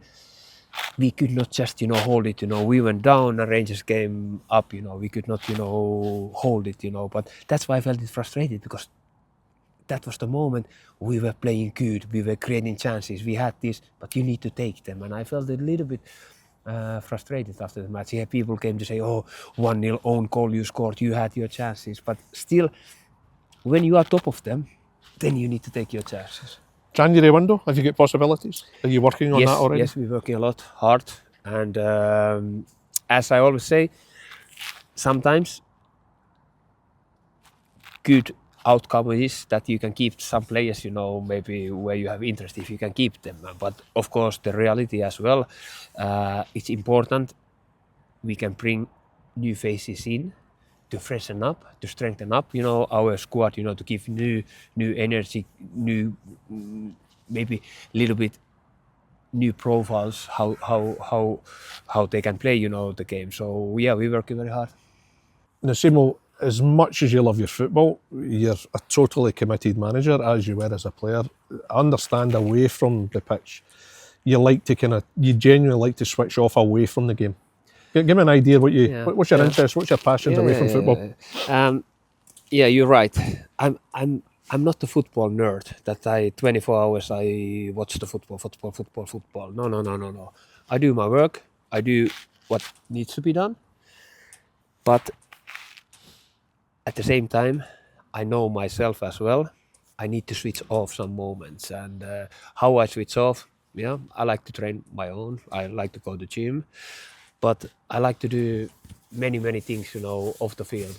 we could not just, hold it, We went down, and Rangers came up, We could not, hold it, But that's why I felt it frustrated, because that was the moment we were playing good. We were creating chances. We had this, but you need to take them. And I felt a little bit frustrated after the match. Yeah, people came to say, 1-0 own goal you scored, you had your chances. But still, when you are top of them, then you need to take your chances. January window, have you got possibilities? Are you working on that already? Yes, we're working a lot, hard. And as I always say, sometimes good outcome is that you can keep some players, maybe where you have interest, if you can keep them. But of course, the reality as well, it's important we can bring new faces in to freshen up, to strengthen up, our squad, to give new energy, new, maybe a little bit new profiles, how they can play, the game. So yeah, we're working very hard. Now, Simo, as much as you love your football, you're a totally committed manager, as you were as a player. I understand away from the pitch, you genuinely like to switch off away from the game. Give me an idea what's your interest, what's your passions away from football? Yeah, you're right. I'm not a football nerd that 24 hours I watch the football. No. I do my work. I do what needs to be done. But at the same time, I know myself as well. I need to switch off some moments, and how I switch off. Yeah, I like to train my own. I like to go to the gym, but I like to do many things, off the field.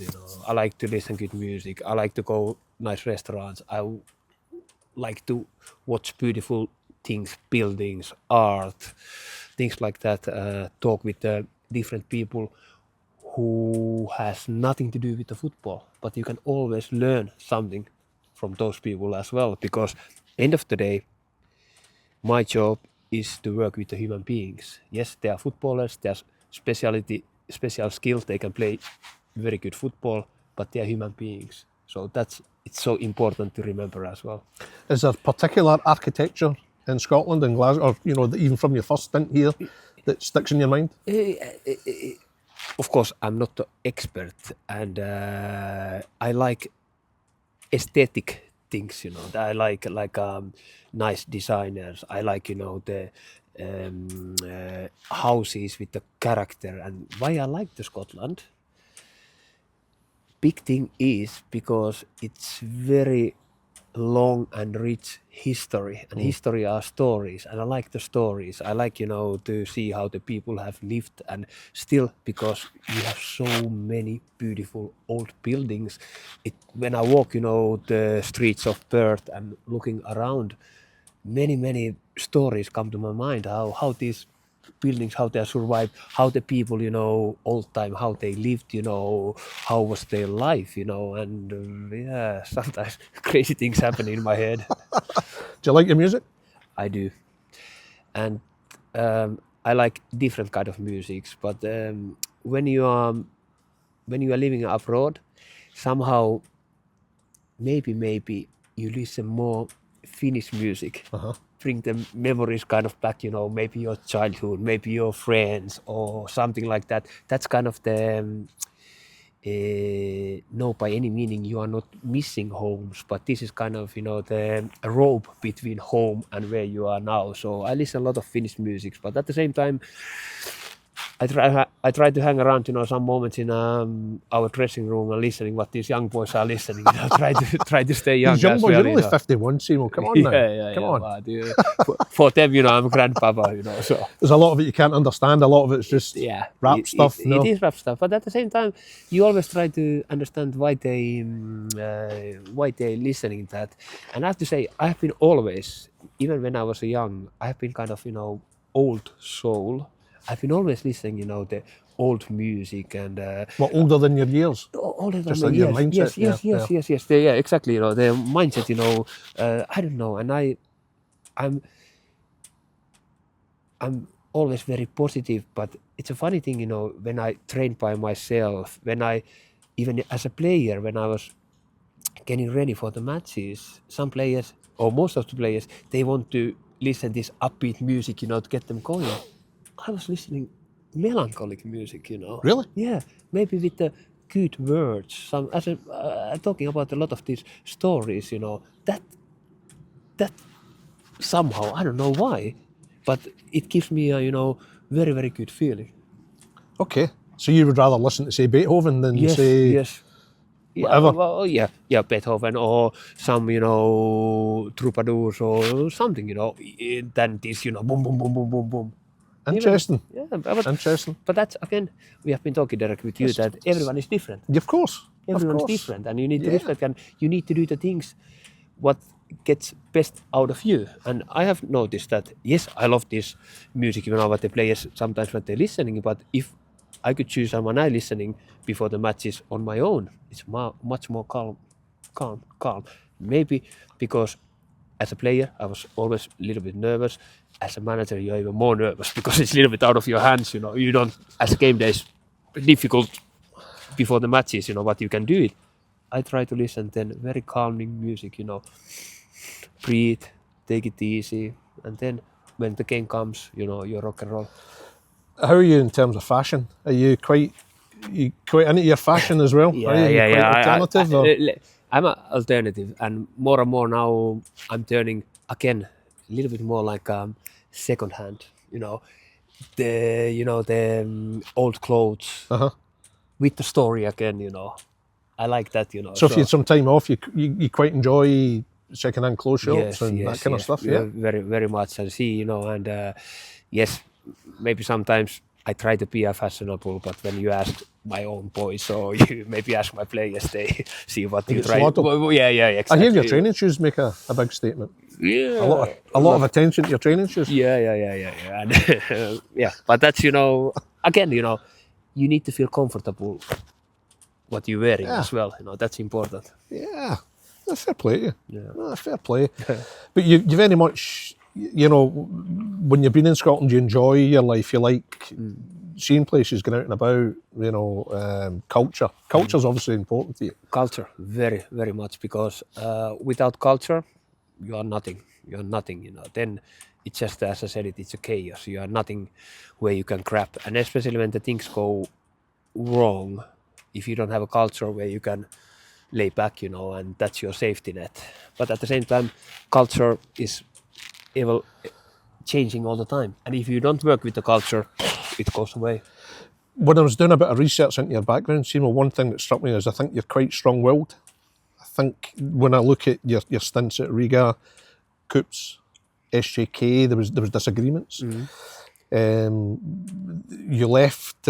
I like to listen to good music. I like to go nice restaurants. I like to watch beautiful things, buildings, art, things like that. Talk with different people who has nothing to do with the football, but you can always learn something from those people as well, because end of the day, my job is to work with the human beings. Yes, they are footballers, they are special skills, they can play very good football, but they are human beings. So it's so important to remember as well. Is there particular architecture in Scotland and Glasgow, or even from your first stint here, that sticks in your mind? Of course, I'm not the expert, and I like aesthetic things. I like nice designers. I like the houses with the character. And why I like the Scotland? Big thing is because it's very long and rich history, and history are stories, and I like the stories. I like, to see how the people have lived, and still, because you have so many beautiful old buildings, when I walk, the streets of Perth and looking around, many stories come to my mind, how these buildings, how they survived, how the people, old time, how they lived, how was their life, and sometimes crazy things happen in my head. Do you like your music? I do, and I like different kind of musics, but when you are living abroad, somehow maybe you listen more Finnish music. Bring the memories kind of back, maybe your childhood, maybe your friends or something like that. That's kind of the, no, by any meaning you are not missing homes, but this is kind of, the rope between home and where you are now. So I listen a lot of Finnish music, but at the same time, I try to hang around, some moments in our dressing room and listening what these young boys are listening. Try to stay young. These young as boys, well, you're only 51, Simo. Come on now. Come on. But, for them, I'm grandpapa. So there's a lot of it you can't understand. A lot of it's just rap stuff. It is rap stuff, but at the same time, you always try to understand why they listening to that. And I have to say, I have been always, even when I was young, I have been kind of old soul. I've been always listening, the old music and. Older than your years? Older than Just my like your mindset. Yes. Yeah, exactly. The mindset. I don't know, and I'm always very positive, but it's a funny thing, when I train by myself, even as a player, when I was getting ready for the matches, some players, or most of the players, they want to listen this upbeat music, to get them going. I was listening melancholic music, Really? Yeah, maybe with the good words. I'm talking about a lot of these stories, that somehow, I don't know why, but it gives me a, very, very good feeling. Okay. So you would rather listen to, say, Beethoven than say... Yes. Whatever. Beethoven or some, troubadours or something, than this, boom, boom, boom, boom, boom, boom. Interesting. Interesting. But that's, again, we have been talking, Derek, with you, that everyone is different. Of course. Everyone's different, and you need to respect, and you need to do the things what gets best out of you. And I have noticed that, yes, I love this music, what the players sometimes when they're listening, but if I could choose someone I listening before the matches on my own, it's much more calm. Maybe because as a player, I was always a little bit nervous. As a manager, you're even more nervous because it's a little bit out of your hands, You don't, as game days, difficult before the matches, but you can do it. I try to listen then very calming music, breathe, take it easy, and then when the game comes, you rock and roll. How are you in terms of fashion? Are you quite into your fashion as well? Alternative? I'm an alternative, and more now I'm turning again a little bit more like second hand. The old clothes with the story again. I like that. So if you had some time off, you quite enjoy second-hand clothes shops and that kind of stuff. Yeah, very, very much. I see, and yes, maybe sometimes I try to be fashionable, but when you ask my own boys, or you maybe ask my players, they see what you try. Yeah, exactly. I hear your training shoes make a big statement. Yeah, a lot of attention to your training shoes. Yeah, and, But that's again, you need to feel comfortable what you're wearing as well. That's important. Yeah, that's fair play to you. Yeah, fair play. But you very much, when you've been in Scotland, you enjoy your life. You like seeing places, going out and about. Culture. Culture's obviously important to you. Culture, very, very much, because without culture, you are nothing. You're nothing. Then it's just, as I said, it's a chaos. You are nothing where you can grab, and especially when the things go wrong. If you don't have a culture where you can lay back, and that's your safety net. But at the same time, culture is changing all the time. And if you don't work with the culture, it goes away. When I was doing a bit of research into your background, Simo, one thing that struck me is I think you're quite strong-willed. I think when I look at your stints at Riga, Coops, SJK, there was disagreements. You left.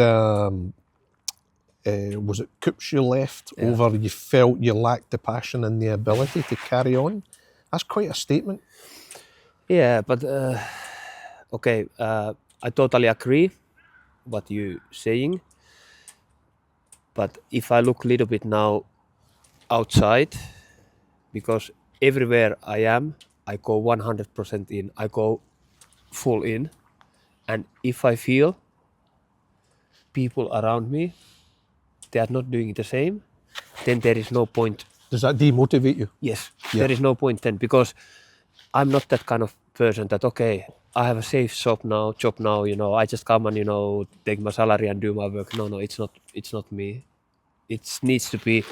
Was it Coops you left over? You felt you lacked the passion and the ability to carry on. That's quite a statement. Yeah, but okay, I totally agree what you saying. But if I look a little bit now outside, because everywhere I am, I go 100% in. I go full in, and if I feel people around me, they are not doing the same, then there is no point. Does that demotivate you? Yes, there is no point then, because I'm not that kind of person that, okay, I have a safe job now, I just come and, take my salary and do my work. No, it's not me. It needs to be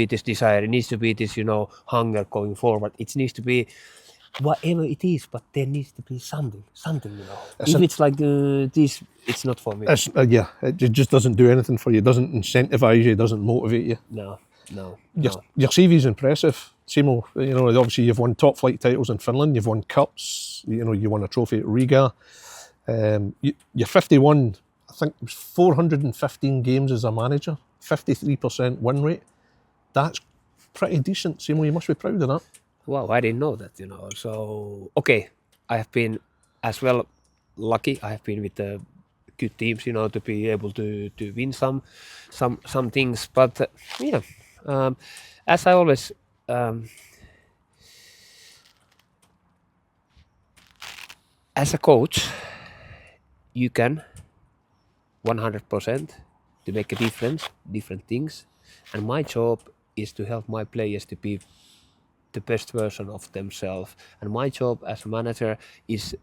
this desire, it needs to be this, hunger going forward. It needs to be whatever it is, but there needs to be something. If it's like this, it's not for me. It just doesn't do anything for you. It doesn't incentivize you, it doesn't motivate you. No. Your CV's impressive, Simo. Obviously you've won top flight titles in Finland, you've won cups, you won a trophy at Riga. You're 51, I think it was 415 games as a manager, 53% win rate. That's pretty decent, Simo. You must be proud of that. Wow, I didn't know that, So, okay, I have been as well lucky. I have been with the good teams, to be able to win some things. But as I always as a coach, you can 100% to make a difference, different things, and my job is to help my players to be the best version of themselves, and my job as a manager is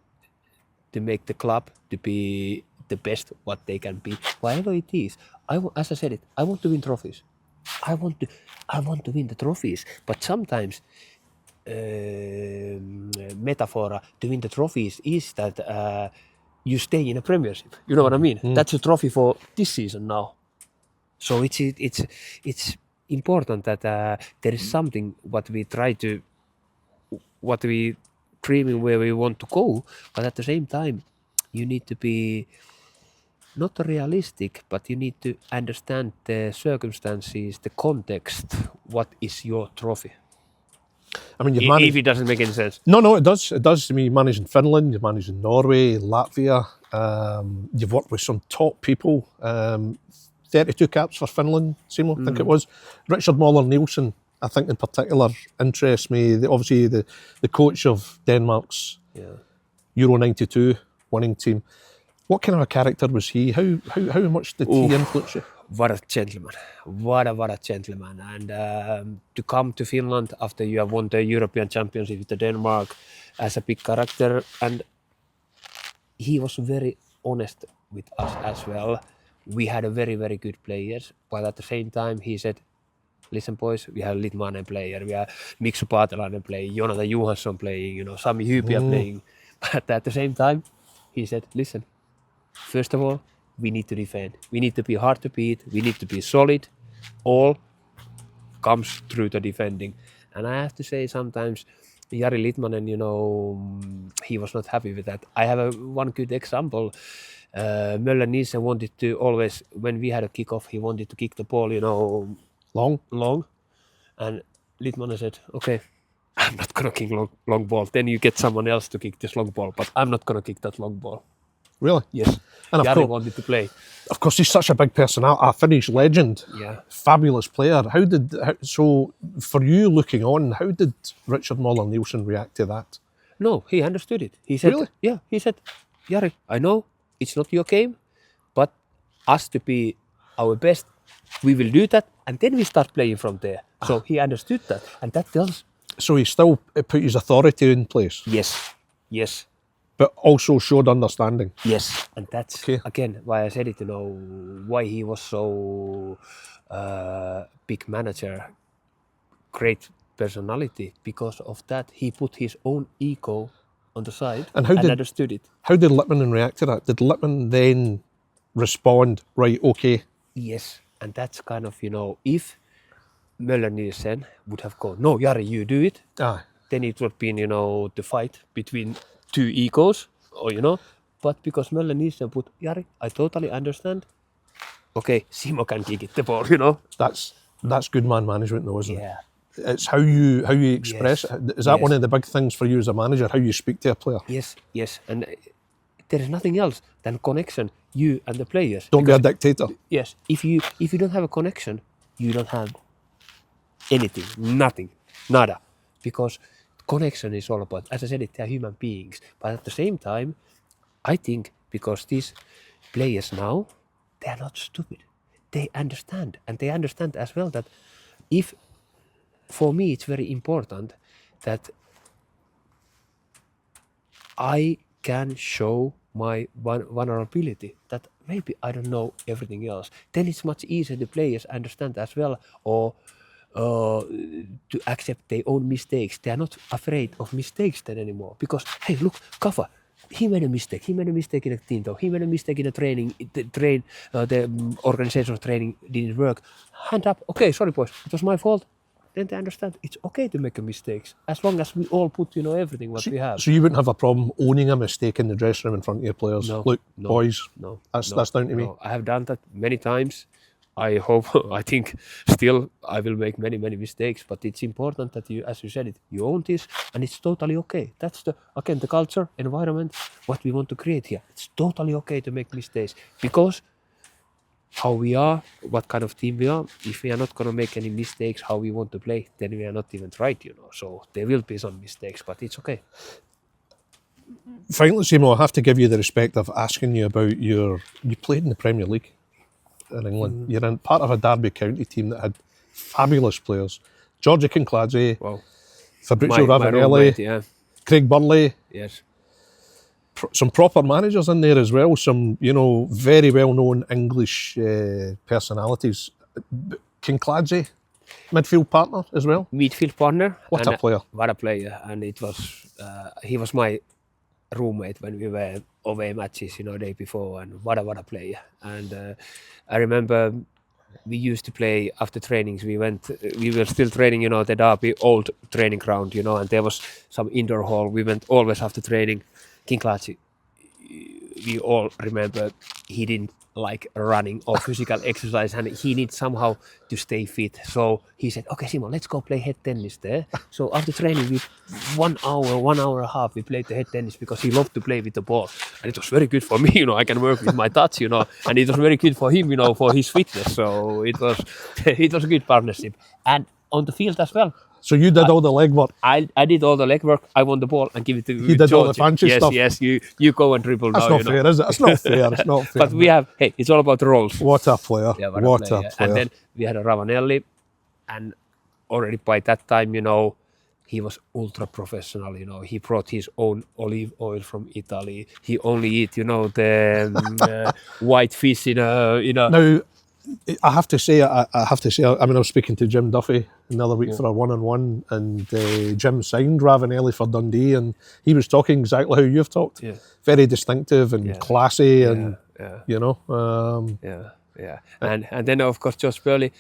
to make the club to be the best what they can be, whatever it is. As I said it, I want to win trophies. I want to win the trophies, but sometimes metaphor to win the trophies is that you stay in a premiership. You know what I mean? That's a trophy for this season now. So it's important that there is something what we dreaming where we want to go, but at the same time you need to be not realistic, but you need to understand the circumstances, the context. What is your trophy? I mean, you've managed... If it doesn't make any sense. No, it does. It does. I mean, you managed in Finland, you've managed in Norway, Latvia. You've worked with some top people. 32 caps for Finland, Simo, I think it was. Richard Moller-Nielsen, I think in particular, interests me. Obviously, the coach of Denmark's Euro 92 winning team. What kind of a character was he? How much did he influence you? What a gentleman. What a gentleman. And to come to Finland after you have won the European Championship with Denmark as a big character, and he was very honest with us as well. We had a very, very good players, but at the same time he said, listen boys, we have Litmanen player, we have Miksu Paatelainen playing, Jonathan Johansson playing, Sami Hyypiä playing. But at the same time, he said, listen, first of all, we need to defend. We need to be hard to beat. We need to be solid. All comes through the defending. And I have to say sometimes, Jari Litmanen, he was not happy with that. I have one good example. Möller-Nielsen wanted to always, when we had a kickoff, he wanted to kick the ball, long. And Litmanen said, okay, I'm not going to kick long ball. Then you get someone else to kick this long ball, but I'm not going to kick that long ball. Really? Yes. And Jari wanted to play. Of course, he's such a big personality, a Finnish legend. Yeah. Fabulous player. So for you looking on, how did Richard Moller-Nielsen react to that? No, he understood it. He said, really? Yeah, he said, Jari, I know it's not your game, but us to be our best, we will do that, and then we start playing from there. So he understood that, and that tells. So he still put his authority in place? Yes. But also showed understanding? Yes, and that's, again, why I said it, why he was so big manager, great personality. Because of that, he put his own ego on the side and understood it. How did Litmanen react to that? Did Litmanen then respond, right, okay? Yes, and that's kind of, if Möller Nielsen would have gone, no, Jari, you do it. Aye. Then it would be, the fight between two egos, or. But because Möller Nielsen put, Jari, I totally understand. Okay, Simo can kick it the ball, That's good man management, though, isn't it? Yeah. It's how you express Yes. it. Is that one of the big things for you as a manager? How you speak to a player? Yes. And there is nothing else than connection, you and the players. Don't be a dictator. Yes, if you don't have a connection, you don't have anything, nothing, nada. Because connection is all about, as I said, they are human beings. But at the same time, I think because these players now, they are not stupid. They understand, and they understand as well that for me it's very important that I can show my vulnerability, that maybe I don't know everything else. Then it's much easier the players understand as well, or to accept their own mistakes. They are not afraid of mistakes then anymore. Because, hey, look, Kafa, he made a mistake. He made a mistake in a team talk. He made a mistake in a training. The organizational training didn't work. Hand up. Okay, sorry, boys. It was my fault. Then they understand it's okay to make a mistakes as long as we all put, everything what we have. So you wouldn't have a problem owning a mistake in the dressing room in front of your players? No, Look, no, boys, no, that's down to me. No. I have done that many times. I think still I will make many mistakes, but it's important that you, as you said it, you own this, and it's totally okay. That's the culture, environment, what we want to create here. It's totally okay to make mistakes, because how we are, what kind of team we are, if we are not going to make any mistakes how we want to play, then we are not even right, So there will be some mistakes, but it's okay. Finally, Simo, I have to give you the respect of asking you about you played in the Premier League in England. You're in part of a Derby County team that had fabulous players. Georgie Kincladze, Wow. Fabrizio My Ravanelli, roommate, yeah. Craig Burley. Yes. Some proper managers in there as well. Some, very well-known English personalities. Kincladze, midfield partner as well. Midfield partner. What a player. What a player. And it was, he was my roommate when we were away matches, day before, and what a player. And I remember we used to play after trainings. We were still training, the Derby old training ground, and there was some indoor hall. We went always after training. Kincladze, we all remember he didn't like running or physical exercise, and he needs somehow to stay fit. So he said, okay, Simo, let's go play head tennis there. So after training, we 1 hour and a half, we played the head tennis because he loved to play with the ball. And it was very good for me, I can work with my touch, and it was very good for him, for his fitness. So it was a good partnership. And on the field as well. So you did all the legwork. I did all the legwork. I won the ball and give it to He did Georgie. all the fancy stuff. Yes, you go and dribble That's now. not fair, is it? It's not fair. It's not fair. But we have, it's all about the roles. What a player. Yeah, what a player. And then we had a Ravanelli, and already by that time, he was ultra professional. He brought his own olive oil from Italy. He only eat, the white fish in a. Now, I have to say, I was speaking to Jim Duffy another week for a one-on-one, and Jim signed Ravanelli for Dundee, and he was talking exactly how you've talked. Yeah. Very distinctive and classy, and Yeah. And then of course Josh Burley.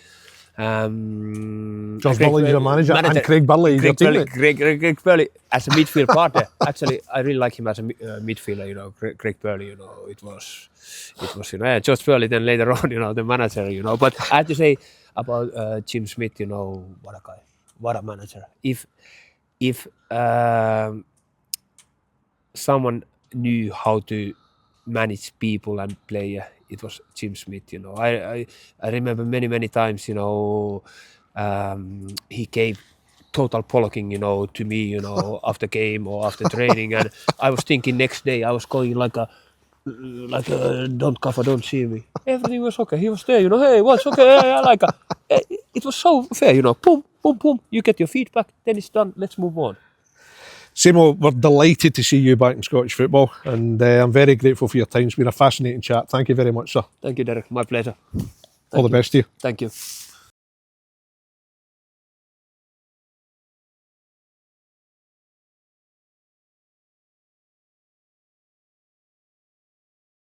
Josh Burley, your manager, and Craig Burley, your teammate. Craig Burley as a midfield partner. Actually, I really like him as a midfielder. Craig Burley. It was. Josh Burley. Then later on, the manager. But I have to say about Jim Smith. What a guy, what a manager. If someone knew how to manage people and player, it was Jim Smith. I remember many times. He gave total pollocking, to me, after game or after training, and I was thinking next day I was going like a don't cover, don't see me. Everything was okay. He was there, hey, what's okay? It was so fair, boom, boom, boom. You get your feedback, then it's done. Let's move on. Simo, we're delighted to see you back in Scottish football, and I'm very grateful for your time. It's been a fascinating chat. Thank you very much, sir. Thank you, Derek. My pleasure. All the best to you. Thank you.